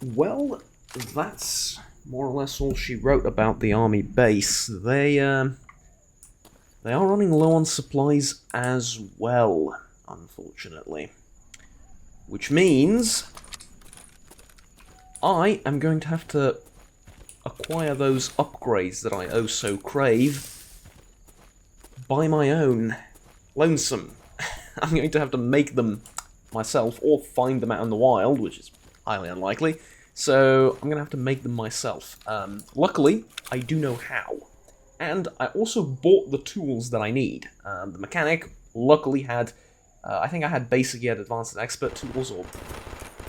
Well, that's more or less all she wrote about the army base. They are running low on supplies as well, unfortunately. Which means I am going to have to acquire those upgrades that I oh so crave by my own. Lonesome. I'm going to have to make them myself or find them out in the wild, which is highly unlikely. So I'm going to have to make them myself. Luckily, I do know how. And I also bought the tools that I need. The mechanic luckily had, I think I had basic yet advanced and expert tools, or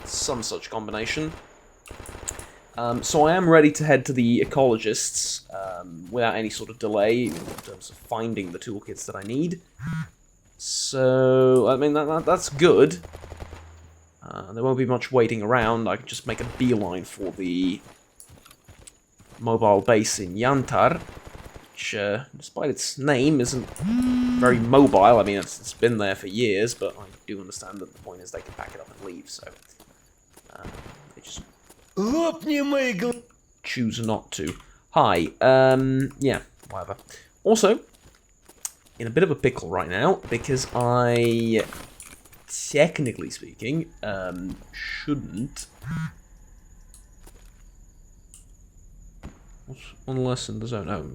some such combination. So I am ready to head to the Ecologists without any sort of delay in terms of finding the toolkits that I need. So, I mean, that's good. There won't be much waiting around. I can just make a beeline for the mobile base in Yantar, which, despite its name, isn't very mobile. I mean, it's been there for years, but I do understand that the point is they can pack it up and leave, so they just choose not to. Hi, yeah, whatever. Also, in a bit of a pickle right now, because I, technically speaking, shouldn't... What's unless in the zone? Oh,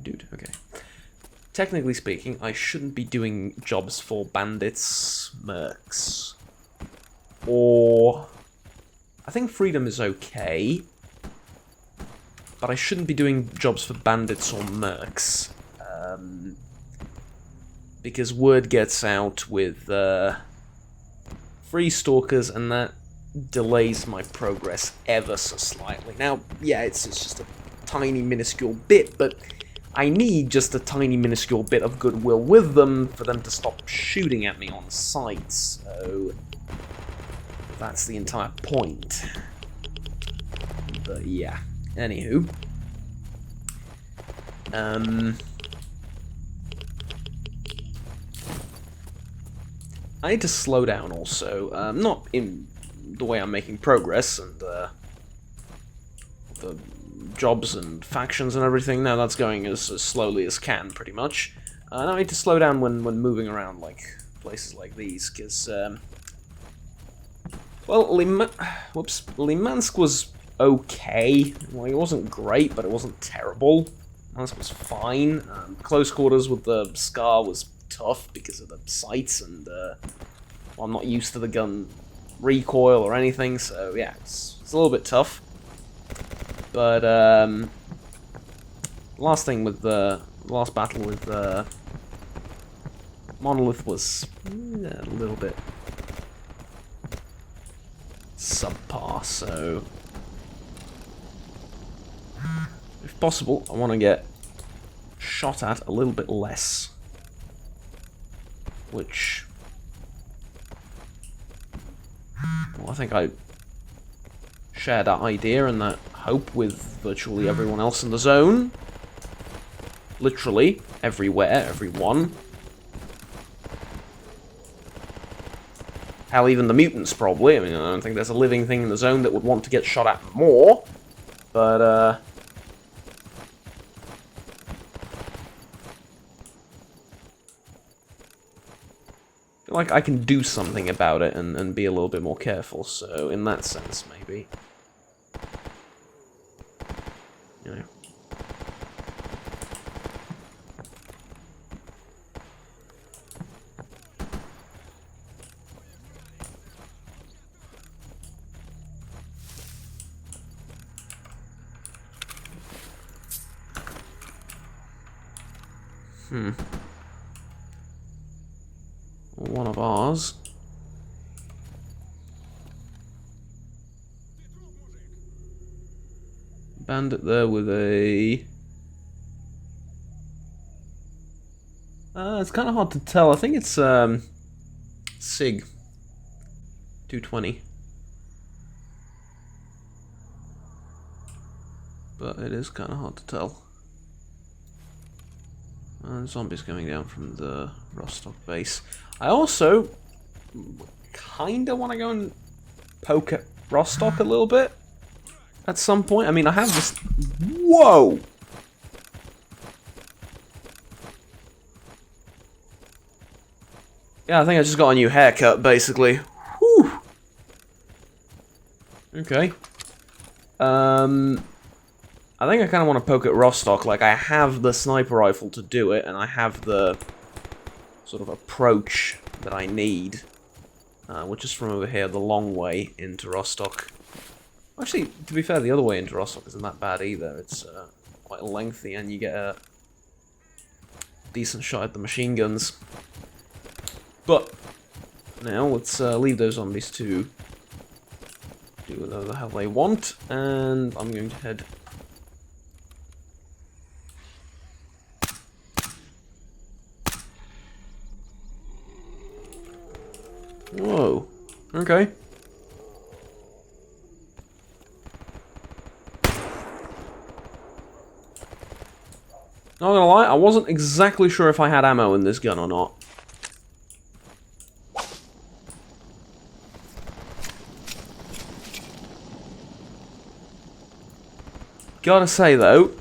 dude, okay. Technically speaking, I shouldn't be doing jobs for bandits, mercs, or... I think freedom is okay, but I shouldn't be doing jobs for bandits or mercs. Because word gets out with free stalkers, and that delays my progress ever so slightly. Now, yeah, it's just a tiny minuscule bit, but I need just a tiny minuscule bit of goodwill with them for them to stop shooting at me on sight, so that's the entire point. But yeah, anywho. I need to slow down also, not in the way I'm making progress and the jobs and factions and everything. No, that's going as slowly as can, pretty much. I need to slow down when moving around like places like these, because well, Limansk was okay. Like, it wasn't great, but it wasn't terrible. Limansk was fine. Close quarters with the Scar was tough because of the sights, and well, I'm not used to the gun recoil or anything, so yeah, it's a little bit tough. But last battle with Monolith was a little bit subpar, so if possible, I want to get shot at a little bit less. Which, well, I think I share that idea and that hope with virtually everyone else in the zone. Literally, everywhere, everyone. Hell, even the mutants, probably. I mean, I don't think there's a living thing in the zone that would want to get shot at more. But, I feel like I can do something about it and be a little bit more careful, so in that sense, maybe. You know. One of ours. Bandit there with a... it's kind of hard to tell. I think it's SIG 220. But it is kind of hard to tell. Zombies coming down from the Rostock base. I also kind of want to go and poke at Rostock a little bit. at some point. I mean, I have this... Whoa! Yeah, I think I just got a new haircut, basically. Whew! Okay. I think I kind of want to poke at Rostock. Like, I have the sniper rifle to do it, and I have the sort of approach that I need. Which is from over here, the long way into Rostock. Actually, to be fair, the other way into Rostock isn't that bad either. It's quite lengthy, and you get a decent shot at the machine guns. But now let's leave those zombies to do whatever the hell they want, and I'm going to head. Whoa. Okay. Not gonna lie, I wasn't exactly sure if I had ammo in this gun or not. Gotta say though,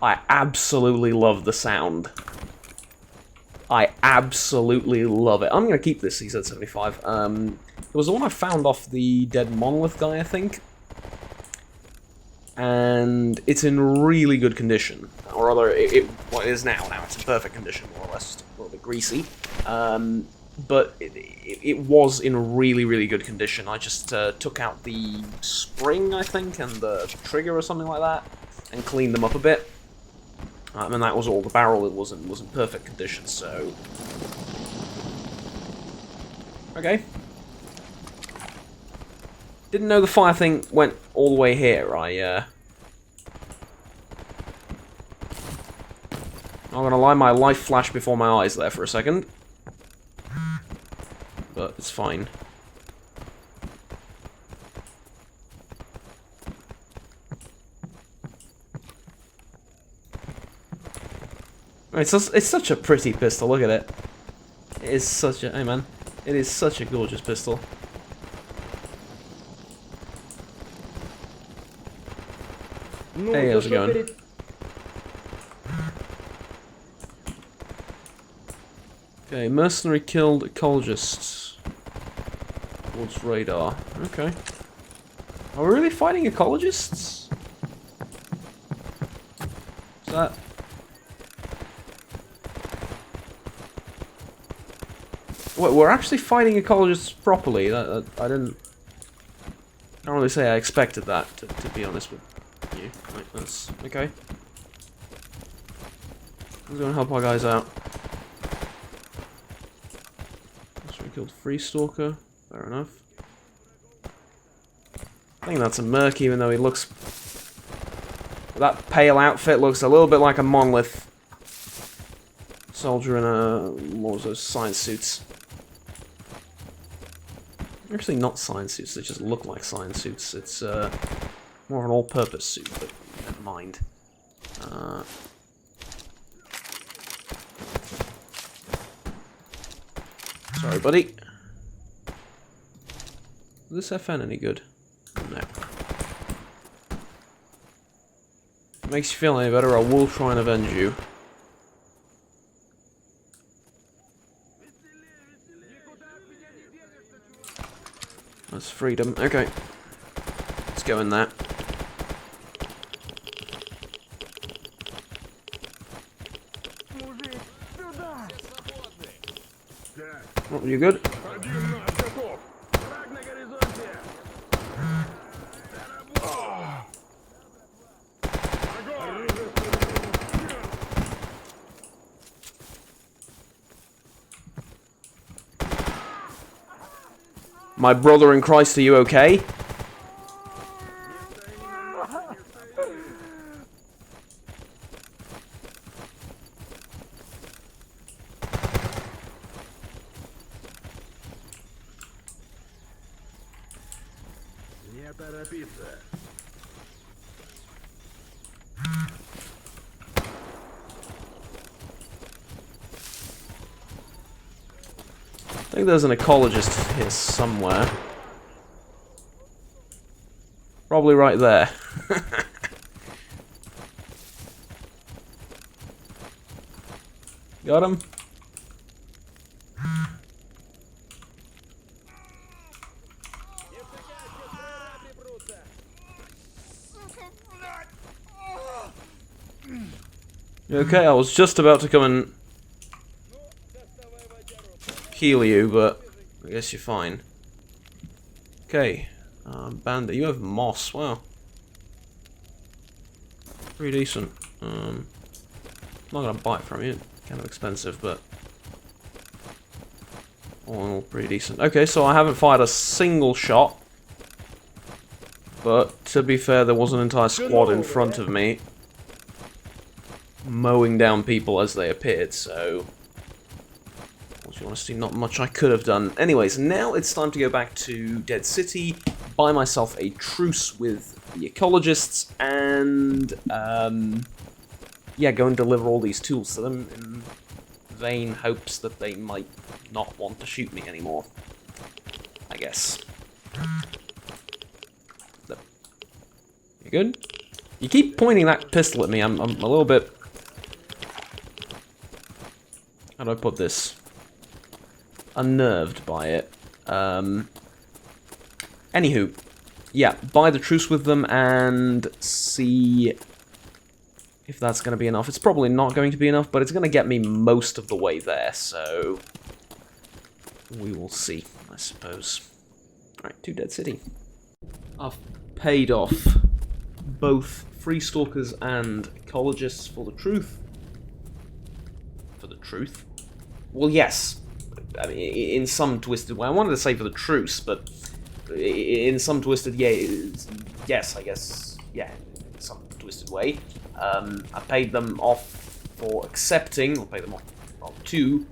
I absolutely love the sound. I absolutely love it. I'm gonna keep this CZ75. It was the one I found off the dead monolith guy, I think. And it's in really good condition. Or rather, well, it is now. Now it's in perfect condition, more or less. Just a little bit greasy. But it was in really, really good condition. I just took out the spring, I think, and the trigger or something like that, and cleaned them up a bit. And that was all. The barrel was in perfect condition, so... Okay. Didn't know the fire thing went all the way here. I'm gonna lie, my life flashed before my eyes there for a second. But it's fine. It's such a pretty pistol, look at it. It is such a... Hey man. It is such a gorgeous pistol. Hey, how's it going? Okay, mercenary killed ecologists. Towards radar. Okay. Are we really fighting ecologists? Is that... Wait, we're actually fighting ecologists properly. I didn't... I don't really say I expected that, to be honest with you. Right, that's... Okay. Who's gonna help our guys out? We killed Free Stalker. Fair enough. I think that's a merc, even though he looks... That pale outfit looks a little bit like a monolith soldier in a... What was those science suits? Actually not science suits, they just look like science suits. It's more of an all-purpose suit, but never mind. Sorry, buddy. Is this FN any good? No. If it makes you feel any better, I will try and avenge you. That's freedom. Okay. Let's go in that. Oh, you good? My brother in Christ, are you okay? I think there's an ecologist here somewhere. Probably right there. Got him? Okay, I was just about to come and heal you, but I guess you're fine. Okay, Bandit, you have moss, wow. Pretty decent. I'm not gonna buy it from you, kind of expensive, but all in all, pretty decent. Okay, so I haven't fired a single shot, but to be fair, there was an entire squad in front of me, mowing down people as they appeared, so honestly, not much I could have done. Anyways, now it's time to go back to Dead City, buy myself a truce with the Ecologists, and, yeah, go and deliver all these tools to them in vain hopes that they might not want to shoot me anymore. I guess. No. You good? You keep pointing that pistol at me, I'm a little bit... How do I put this? Unnerved by it. Anywho, yeah, buy the truce with them and see if that's going to be enough. It's probably not going to be enough, but it's going to get me most of the way there, so we will see, I suppose. Alright, to Dead City. I've paid off both Free Stalkers and Ecologists for the truth. For the truth? Well, yes. I mean, in some twisted way. I wanted to say for the truce, but in some twisted, yes, I guess, yeah, in some twisted way. I paid them off for accepting, or paid them off to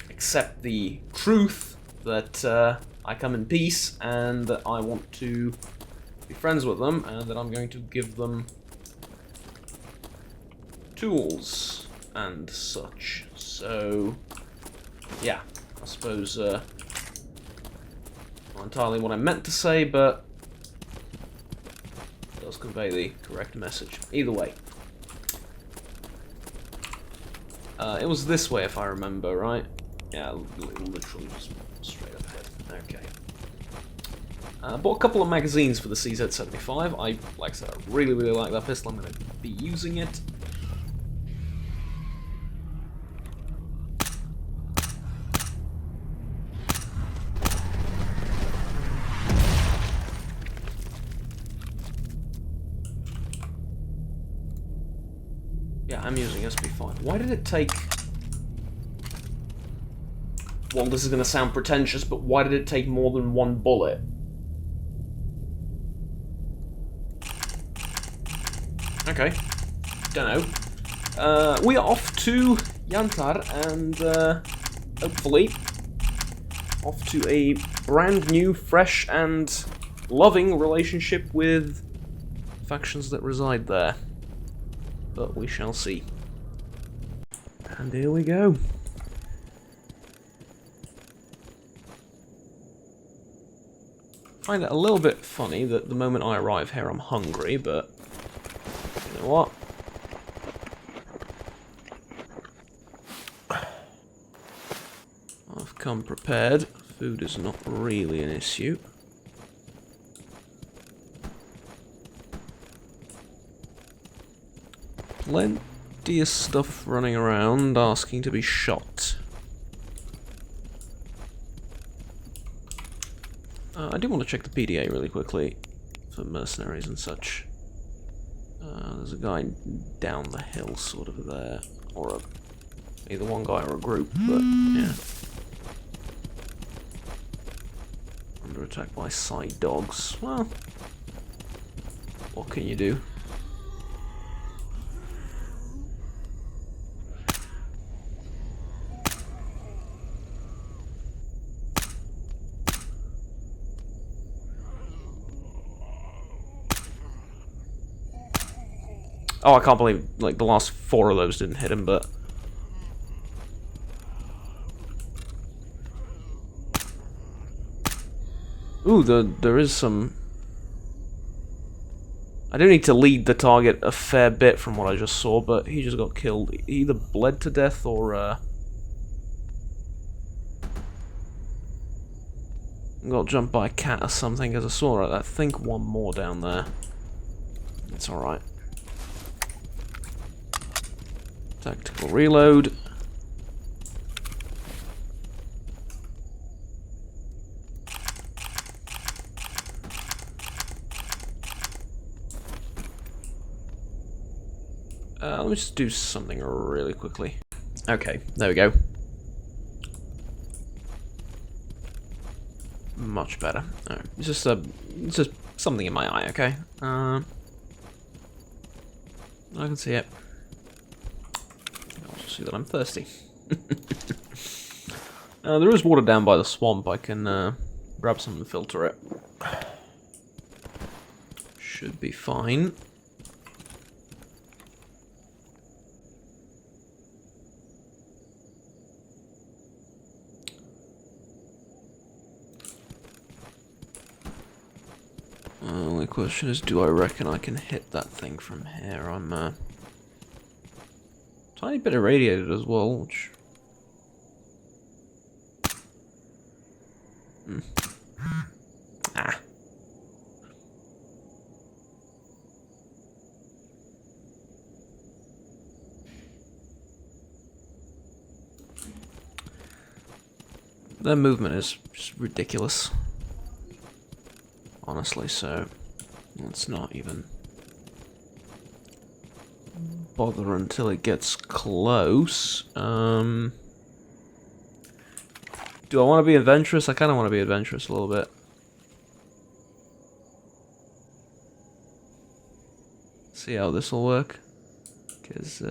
accept the truth that I come in peace, and that I want to be friends with them, and that I'm going to give them tools and such. So... yeah, I suppose, not entirely what I meant to say, but it does convey the correct message. Either way. It was this way, if I remember, right? Yeah, literally just straight up ahead. Okay. Bought a couple of magazines for the CZ75. Like I said, I really like that pistol. I'm going to be using it. Yeah, I'm using SP5. Why did it take... well, this is going to sound pretentious, but why did it take more than one bullet? Okay. Dunno. We are off to Yantar, and hopefully off to a brand new, fresh, and loving relationship with factions that reside there. But we shall see. And here we go. I find it a little bit funny that the moment I arrive here I'm hungry, but you know what? I've come prepared. Food is not really an issue. Plenty of stuff running around asking to be shot. I do want to check the PDA really quickly for mercenaries and such. There's a guy down the hill sort of there, or either one guy or a group, but yeah. Under attack by side dogs. Well, what can you do? Oh, I can't believe, like, the last 4 of those didn't hit him, but... ooh, there is some I do need to lead the target a fair bit from what I just saw, but he just got killed. He either bled to death or, got jumped by a cat or something, as I saw, I think one more down there. It's alright. Tactical reload. Let me just do something really quickly. Okay, there we go. Much better. Right, it's just something in my eye, okay? I can see it. I also see that I'm thirsty. There is water down by the swamp. I can grab some and filter it. Should be fine. Only question is, do I reckon I can hit that thing from here? I'm tiny bit irradiated as well, which... Ah. Their movement is just ridiculous. Honestly, so let's not even bother until it gets close. Do I want to be adventurous? I kind of want to be adventurous a little bit. See how this will work, because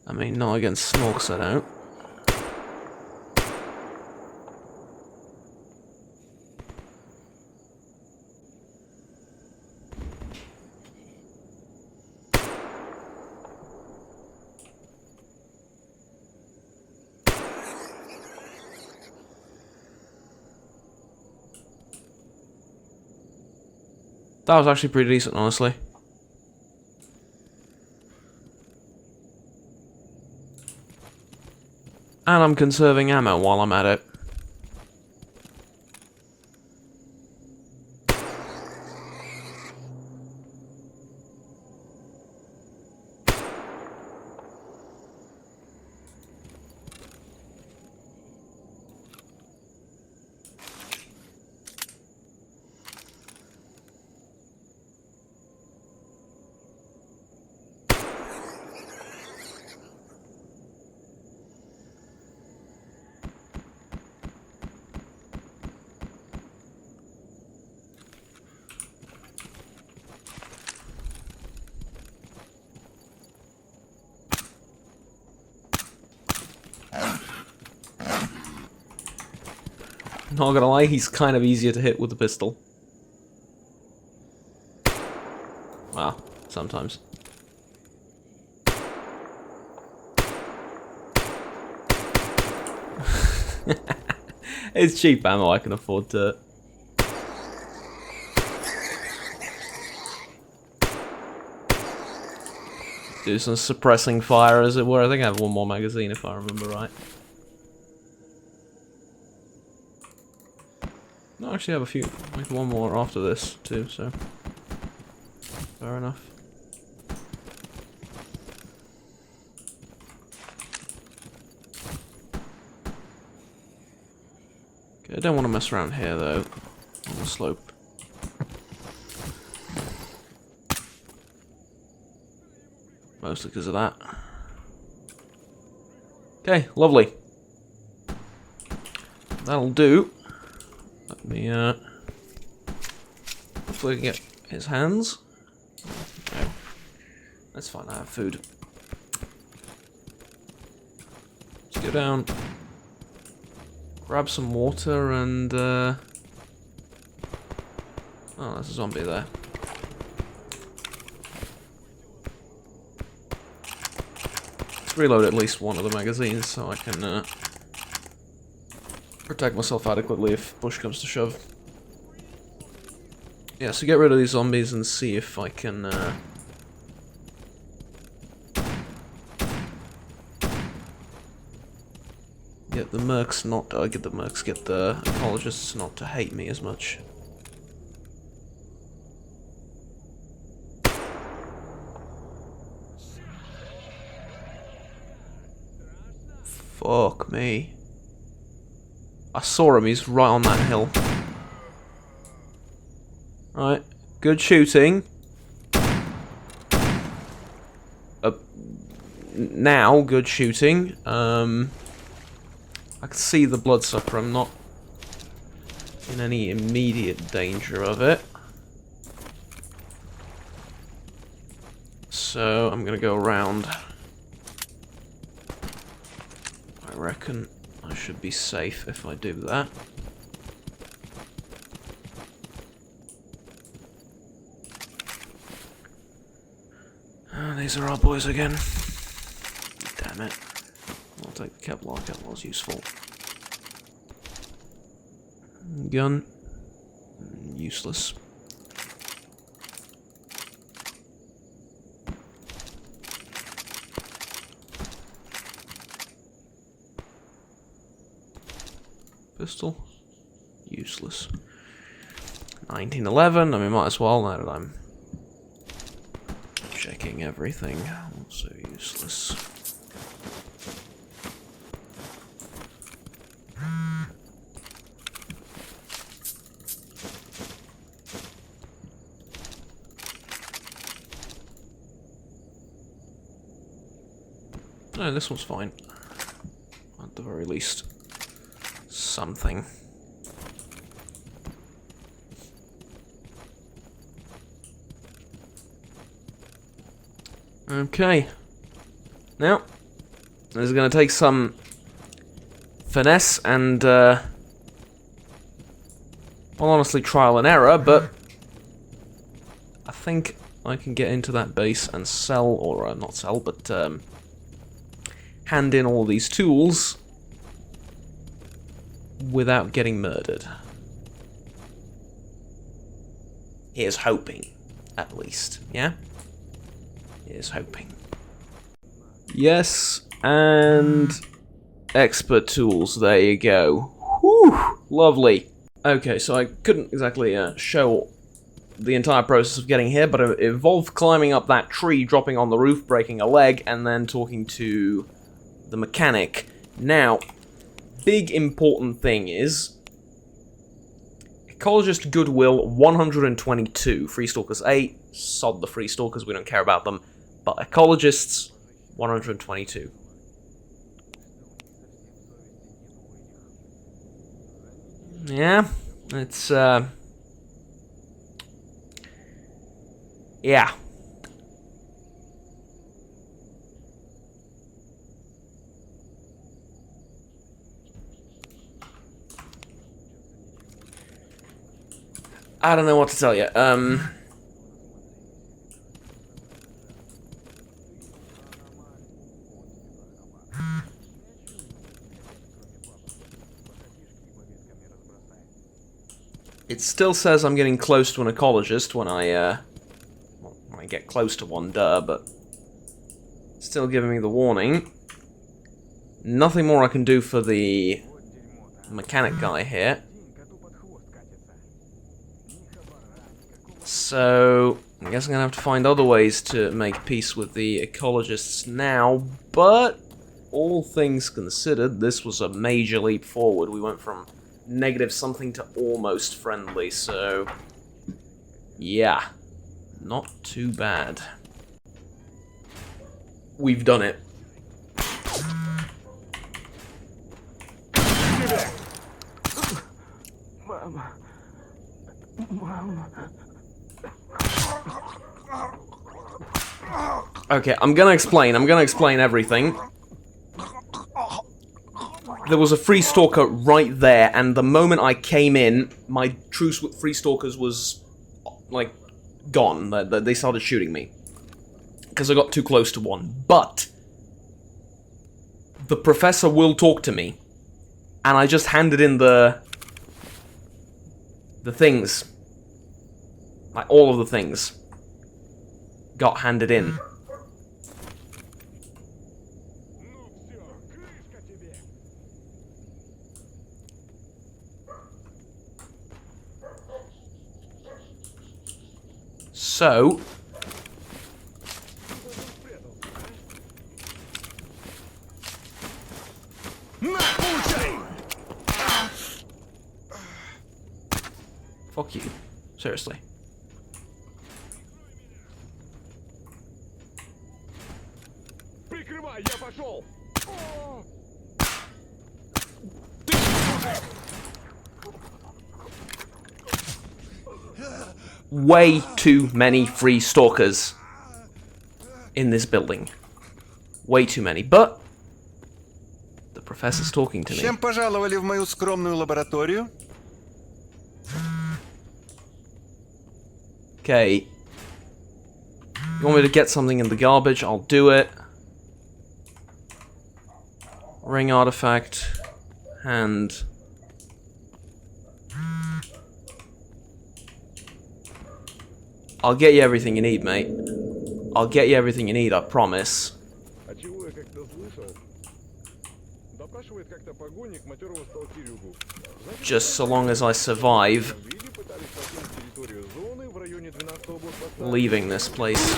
I mean, not against smokes, I don't. That was actually pretty decent, honestly. And I'm conserving ammo while I'm at it. Not gonna lie, he's kind of easier to hit with the pistol. Well, sometimes. It's cheap ammo, I can afford to... do some suppressing fire, as it were. I think I have one more magazine, if I remember right. No, actually I have a few, like one more after this too, so fair enough. Okay, I don't want to mess around here though, on the slope. Mostly because of that. Okay, lovely. That'll do. Let me, hopefully we can get his hands. Okay. That's fine, I have food. Let's go down. Grab some water and, oh, there's a zombie there. reload at least one of the magazines so I can protect myself adequately if push comes to shove. Yeah, so get rid of these zombies and see if I can get the mercs not get the ecologists not to hate me as much. Fuck me. I saw him, he's right on that hill. Right, good shooting. Now, good shooting. I can see the bloodsucker, I'm not in any immediate danger of it. So, I'm gonna go around. I reckon I should be safe if I do that. These are our boys again. Damn it. I'll take the Kevlar. Kevlar's useful. Gun. Useless. Pistol. Useless. 1911. I mean, might as well now that I'm checking everything. Also useless. No, this one's fine. At the very least. Something. Okay. Now, this is going to take some finesse and, well, honestly, trial and error, but I think I can get into that base and sell, or not sell, but hand in all these tools without getting murdered. Here's hoping, at least, yeah? Here's hoping. Yes, and expert tools, there you go. Whew, lovely. Okay, so I couldn't exactly show the entire process of getting here, but it involved climbing up that tree, dropping on the roof, breaking a leg, and then talking to the mechanic. Now, big important thing is Ecologist Goodwill 122, Free Stalkers 8, sod the Free Stalkers, we don't care about them, but Ecologists 122. Yeah, it's yeah. I don't know what to tell you. It still says I'm getting close to an ecologist when I get close to one, but still giving me the warning. Nothing more I can do for the mechanic guy here. So, I guess I'm gonna have to find other ways to make peace with the ecologists now, but all things considered, this was a major leap forward. We went from negative something to almost friendly, so yeah, not too bad. We've done it. Mama. Mama. Okay, I'm gonna explain everything. There was a Free Stalker right there, and the moment I came in, my truce with Free Stalkers was, like, gone. They started shooting me. Because I got too close to one. But the professor will talk to me. And I just handed in the things. Like, all of the things got handed in. So... Fuck you. Seriously. Way too many free stalkers in this building. Way too many, but the professor's talking to me. Чем пожаловали в мою скромную лабораторию? Okay. You want me to get something in the garbage? I'll do it. Ring artifact. Hand. I'll get you everything you need, mate. I'll get you everything you need, I promise. Just so long as I survive leaving this place.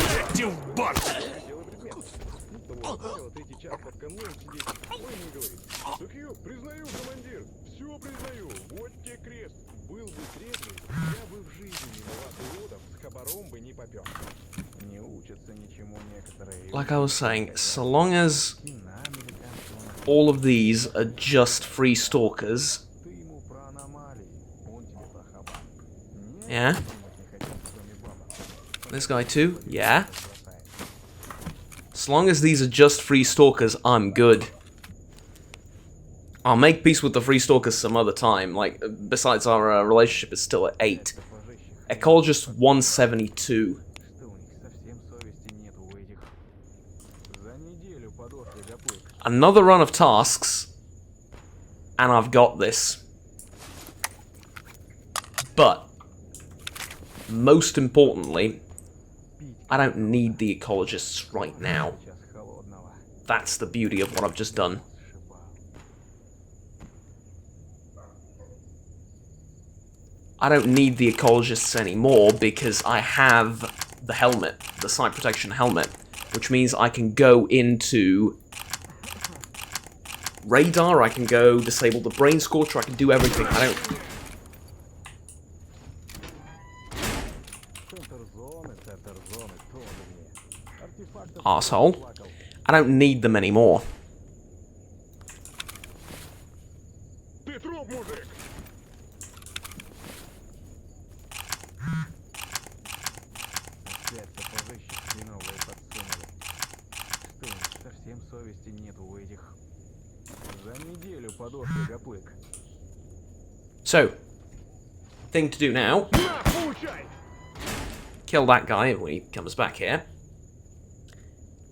Like I was saying, so long as all of these are just free stalkers. Yeah? This guy too? Yeah? As long as these are just free stalkers, I'm good. I'll make peace with the free stalkers some other time. Like, besides, our relationship is still at 8. Ecologist 172. Another run of tasks, and I've got this. But, most importantly, I don't need the ecologists right now. That's the beauty of what I've just done. I don't need the ecologists anymore because I have the helmet, the sight protection helmet, which means I can go into radar, I can go disable the brain scorcher, I can do everything. I don't... Arsehole. I don't need them anymore. So, thing to do now, kill that guy when he comes back here,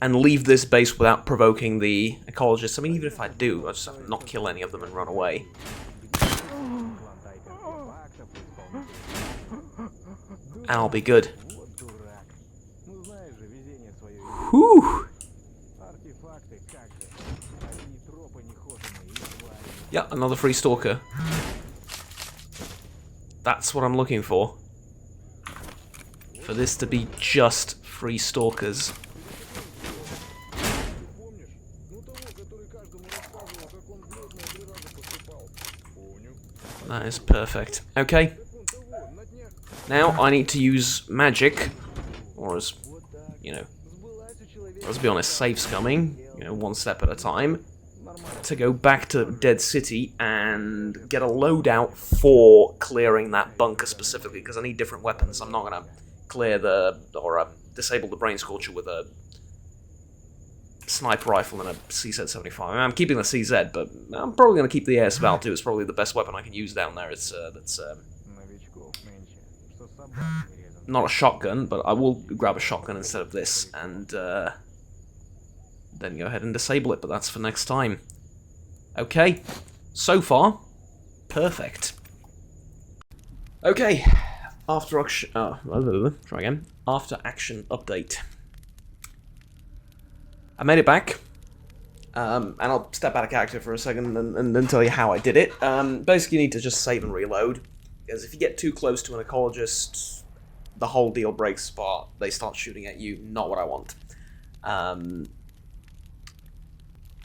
and leave this base without provoking the ecologists. I mean, even if I do, I'll just have to not kill any of them and run away. And I'll be good. Whew! Yeah, another free stalker. That's what I'm looking for. For this to be just free stalkers. That is perfect. Okay. Now I need to use magic, or as, you know, let's be honest, save scumming, you know, one step at a time, to go back to Dead City and get a loadout for clearing that bunker specifically, because I need different weapons. I'm not going to clear the, or disable the brain scorcher with a sniper rifle and a CZ-75. I mean, I'm keeping the CZ, but I'm probably going to keep the AS-Val too. It's probably the best weapon I can use down there. It's that's not a shotgun, but I will grab a shotgun instead of this, and then go ahead and disable it, but that's for next time. Okay, so far, perfect. Okay, after action, try again. After action update. I made it back, and I'll step out of character for a second and tell you how I did it. Basically, you need to just save and reload, because if you get too close to an ecologist, the whole deal breaks apart. They start shooting at you, not what I want.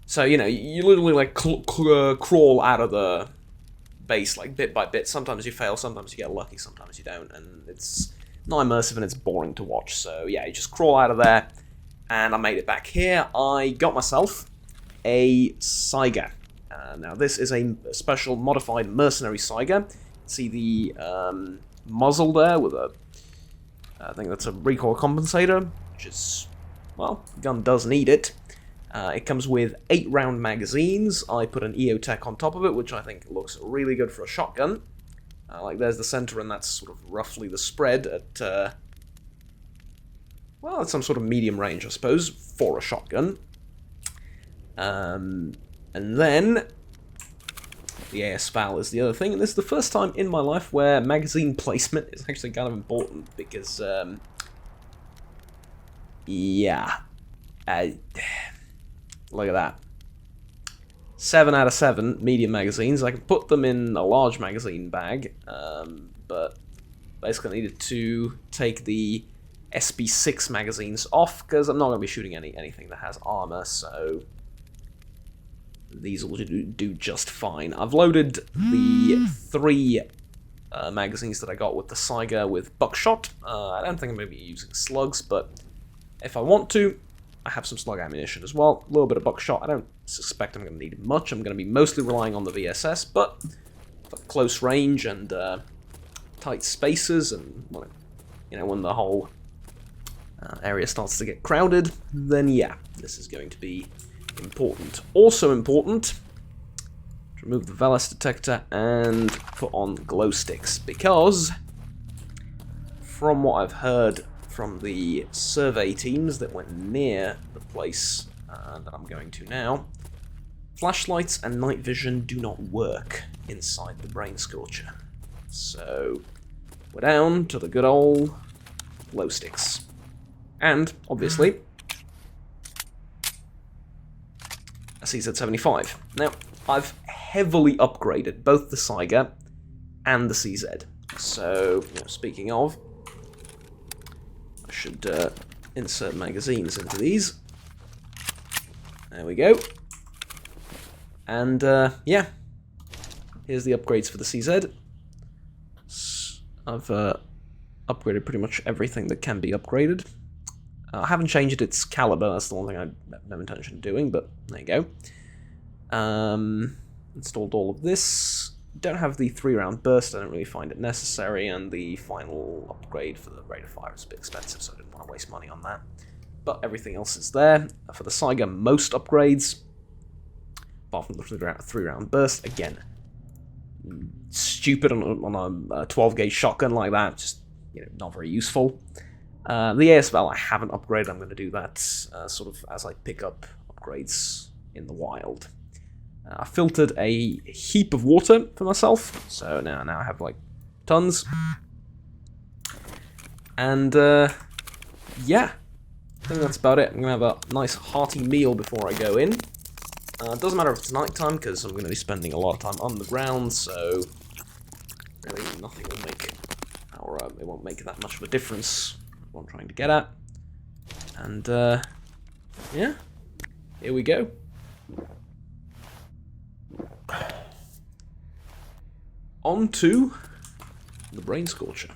So, you know, you literally, like, crawl out of the base, like, bit by bit. Sometimes you fail, sometimes you get lucky, sometimes you don't, and it's not immersive and it's boring to watch. So, yeah, you just crawl out of there, and I made it back here. I got myself a Saiga. Now, this is a special modified mercenary Saiga. See the muzzle there with a... I think that's a recoil compensator, which is... well, the gun does need it. It comes with 8-round magazines. I put an EOTech on top of it, which I think looks really good for a shotgun. Like, there's the center, and that's sort of roughly the spread at... well, it's some sort of medium range, I suppose, for a shotgun. And then... the AS-FAL is the other thing, and this is the first time in my life where magazine placement is actually kind of important, because, yeah. Look at that. 7 out of 7 medium magazines. I can put them in a large magazine bag, but basically I needed to take the SB6 magazines off, because I'm not going to be shooting anything that has armor, so these will do just fine. I've loaded the 3 magazines that I got with the Saiga with buckshot. I don't think I'm going to be using slugs, but if I want to, I have some slug ammunition as well. A little bit of buckshot. I don't suspect I'm going to need much. I'm going to be mostly relying on the VSS, but for close range and tight spaces, and you know, when the whole area starts to get crowded, then yeah, this is going to be important. Also important, to remove the Velas detector and put on glow sticks, because from what I've heard from the survey teams that went near the place that I'm going to now, flashlights and night vision do not work inside the Brain Scorcher. So we're down to the good old glow sticks. And, obviously, a CZ75. Now, I've heavily upgraded both the Saiga and the CZ. So, you know, speaking of, I should insert magazines into these. There we go. And, yeah. Here's the upgrades for the CZ. I've upgraded pretty much everything that can be upgraded. I haven't changed its caliber, that's the one thing I have no intention of doing, but there you go. Installed all of this. Don't have the 3-round burst, I don't really find it necessary, and the final upgrade for the rate of fire is a bit expensive, so I didn't want to waste money on that. But everything else is there. For the Saiga, most upgrades, apart from the 3-round burst, again, stupid on a 12-gauge shotgun like that, just, you know, not very useful. The AS-FAL I haven't upgraded. I'm going to do that sort of as I pick up upgrades in the wild. I filtered a heap of water for myself, so now I have like tons. And yeah, I think that's about it. I'm going to have a nice hearty meal before I go in. It doesn't matter if it's nighttime, because I'm going to be spending a lot of time on the ground, so really nothing will make, or it won't make that much of a difference. What I'm trying to get at. And yeah, here we go. On to the Brain Scorcher.